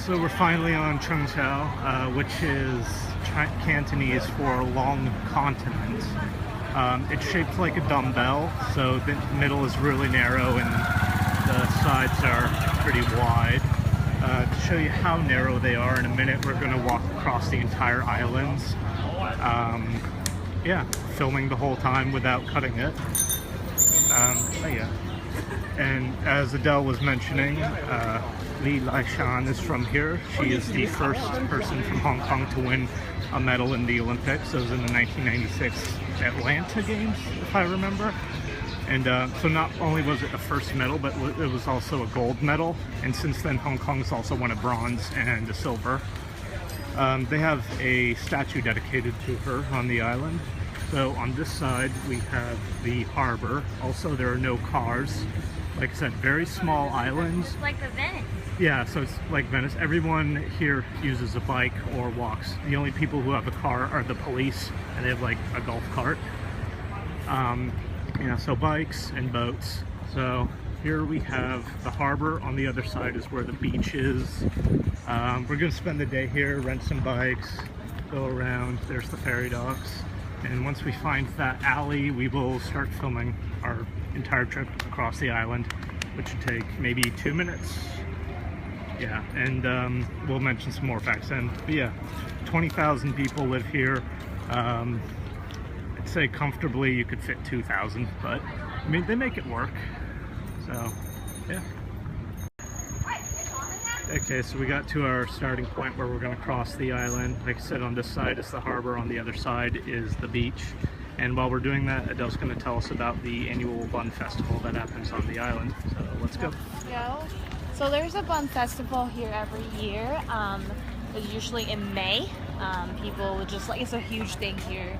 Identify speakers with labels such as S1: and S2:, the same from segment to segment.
S1: So we're finally on Cheung Chau, which is Cantonese for long continent. It's shaped like a dumbbell, so the middle is really narrow and the sides are pretty wide. To show you how narrow they are, in a minute we're going to walk across the entire island. Yeah, filming the whole time without cutting it. But yeah. And as Adele was mentioning, Li Laishan is from here. She is the first person from Hong Kong to win a medal in the Olympics. It was in the 1996 Atlanta Games, if I remember. And so not only was it the first medal, but it was also a gold medal. And since then, Hong Kong's also won a bronze and a silver. They have a statue dedicated to her on the island. So on this side, we have the harbor. Also, there are no cars. Like I said, very small islands.
S2: Like the Venice.
S1: Yeah, so it's like Venice. Everyone here uses a bike or walks. The only people who have a car are the police, and they have like a golf cart. Yeah, so bikes and boats. So here we have the harbor. On the other side is where the beach is. We're gonna spend the day here, rent some bikes, go around. There's the ferry docks. And once we find that alley, we will start filming our entire trip across the island, which should take maybe 2 minutes. Yeah, and we'll mention some more facts then. But yeah, 20,000 people live here. I'd say comfortably you could fit 2,000, but I mean, they make it work. So, yeah. Okay, so we got to our starting point where we're going to cross the island. Like I said, on this side is the harbor, on the other side is the beach. And while we're doing that, Adele's going to tell us about the annual Bun Festival that happens on the island. So let's go.
S2: So there's a Bun Festival here every year. It's usually in May. People would just, like, it's a huge thing here.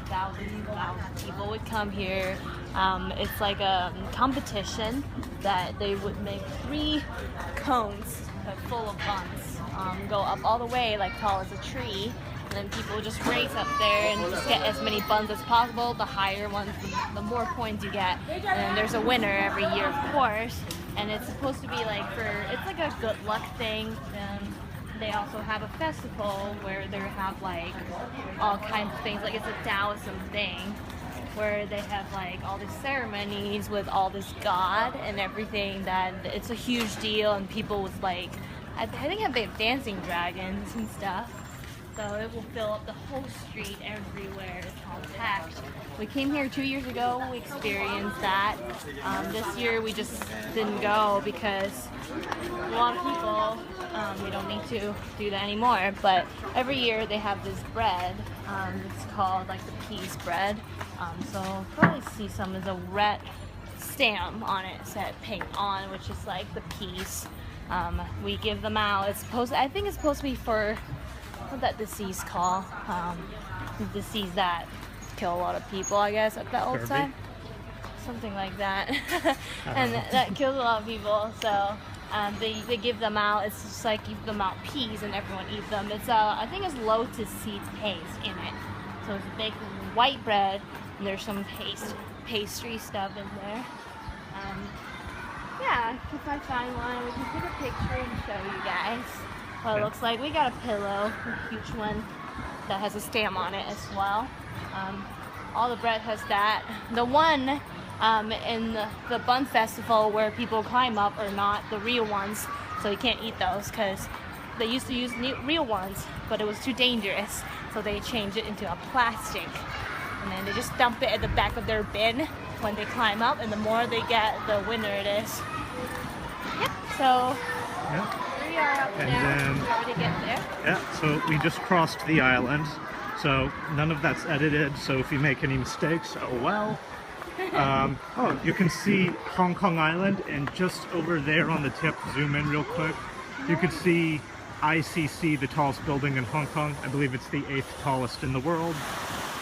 S2: Thousands of people would come here. It's like a competition that they would make 3 cones full of buns, go up all the way like tall as a tree, and then people just race up there and just get as many buns as possible. The higher ones, the more points you get, and then there's a winner every year, of course. And it's supposed to be like it's like a good luck thing. They also have a festival where they have like all kinds of things, like it's a Taoism thing, where they have like all these ceremonies with all this god and everything. That it's a huge deal, and people with like, I think they have dancing dragons and stuff. So it will fill up the whole street everywhere. It's all packed. We came here 2 years ago. We experienced that. This year we just didn't go because a lot of people, we don't need to do that anymore. But every year they have this bread. It's called like the peas bread. So you'll probably see some as a red stamp on it, said paint on, which is like the peas. We give them out. I think it's supposed to be for, what's that disease called? The disease that kill a lot of people, I guess, at that old time. Something like that. And that kills a lot of people. So they give them out. It's just like give them out peas and everyone eats them. It's I think it's lotus seed paste in it. So it's baked with white bread, and there's some pastry stuff in there. Yeah, if I find one, we can take a picture and show you guys what it looks like. We got a pillow, a huge one that has a stamp on it as well. All the bread has that. The one in the Bun Festival where people climb up are not the real ones, so you can't eat those because they used to use real ones, but it was too dangerous, so they changed it into a plastic, and then they just dump it at the back of their bin when they climb up, and the more they get, the winner it is. Yep. So we are up now. Ready to get there.
S1: Yeah. So we just crossed the island. So none of that's edited. So if you make any mistakes, oh well. Oh, you can see Hong Kong Island, and just over there on the tip, zoom in real quick, you can see ICC, the tallest building in Hong Kong. I believe it's the 8th tallest in the world.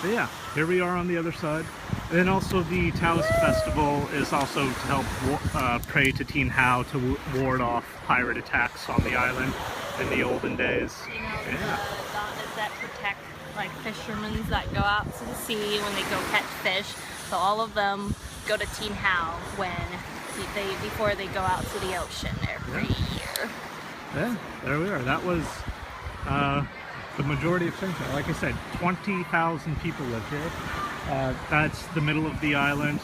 S1: But yeah, here we are on the other side. And then also the Taoist Festival is also to help pray to Cheung Chau to ward off pirate attacks on the island in the olden days.
S2: Yeah. That protect like fishermen that go out to the sea when they go catch fish. So all of them go to Cheung Chau before they go out to the ocean every year.
S1: Yeah, there we are. That was the majority of Cheung Chau. Like I said, 20,000 people live here. That's the middle of the island.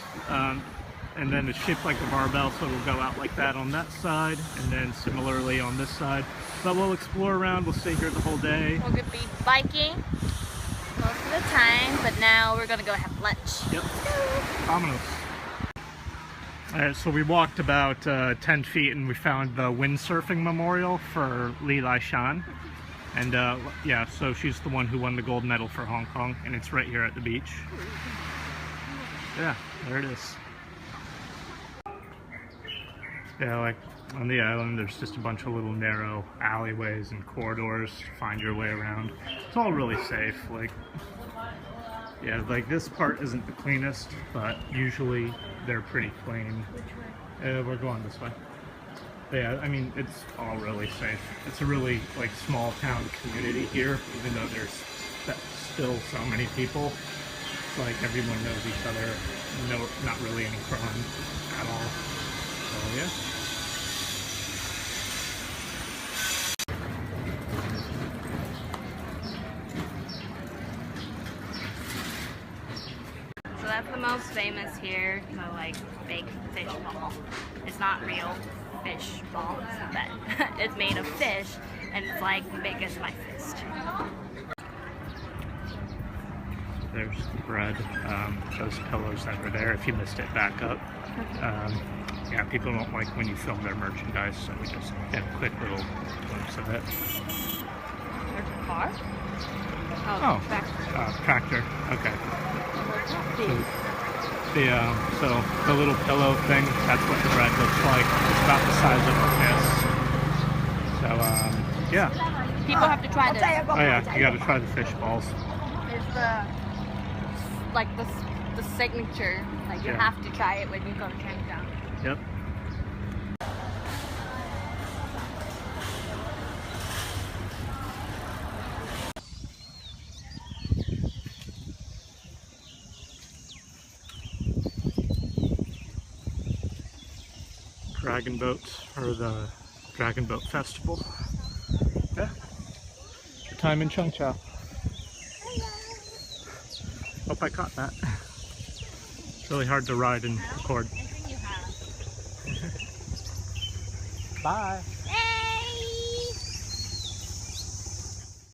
S1: And then it's shaped like a barbell, so it'll go out like that on that side, and then similarly on this side. But we'll explore around, we'll stay here the whole day.
S2: We're gonna be biking most of the time, but now we're gonna go have lunch.
S1: Yep. Vámonos. Alright, so we walked about 10 feet and we found the windsurfing memorial for Li Laishan. And yeah, so she's the one who won the gold medal for Hong Kong, and it's right here at the beach. Yeah, there it is. Yeah, like on the island there's just a bunch of little narrow alleyways and corridors to find your way around. It's all really safe. Like, yeah, like this part isn't the cleanest, but usually they're pretty clean. We're going this way. But yeah, I mean, it's all really safe. It's a really like small town community here, even though there's still so many people. Like everyone knows each other. No, not really any crime at all. So yeah.
S2: So that's the most famous here, the like big fish ball. It's not real fish ball, but it's made of fish and it's like big as my fist.
S1: There's the bread, those pillows that were there. If you missed it, back up. Yeah, people don't like when you film their merchandise, so we just get a quick little glimpse of it.
S2: There's a car?
S1: Oh, tractor. Okay. So the little pillow thing, that's what the bread looks like. It's about the size of a fist. So, yeah.
S2: People have to try this.
S1: Oh yeah, you gotta try the fish balls.
S2: It's like the signature. Like you have to try it when you go to Cheung Chau.
S1: Yep. Dragon boats, or the Dragon Boat Festival. Yeah. Your time in Cheung Chau. Hope I caught that. It's really hard to ride and record. Bye.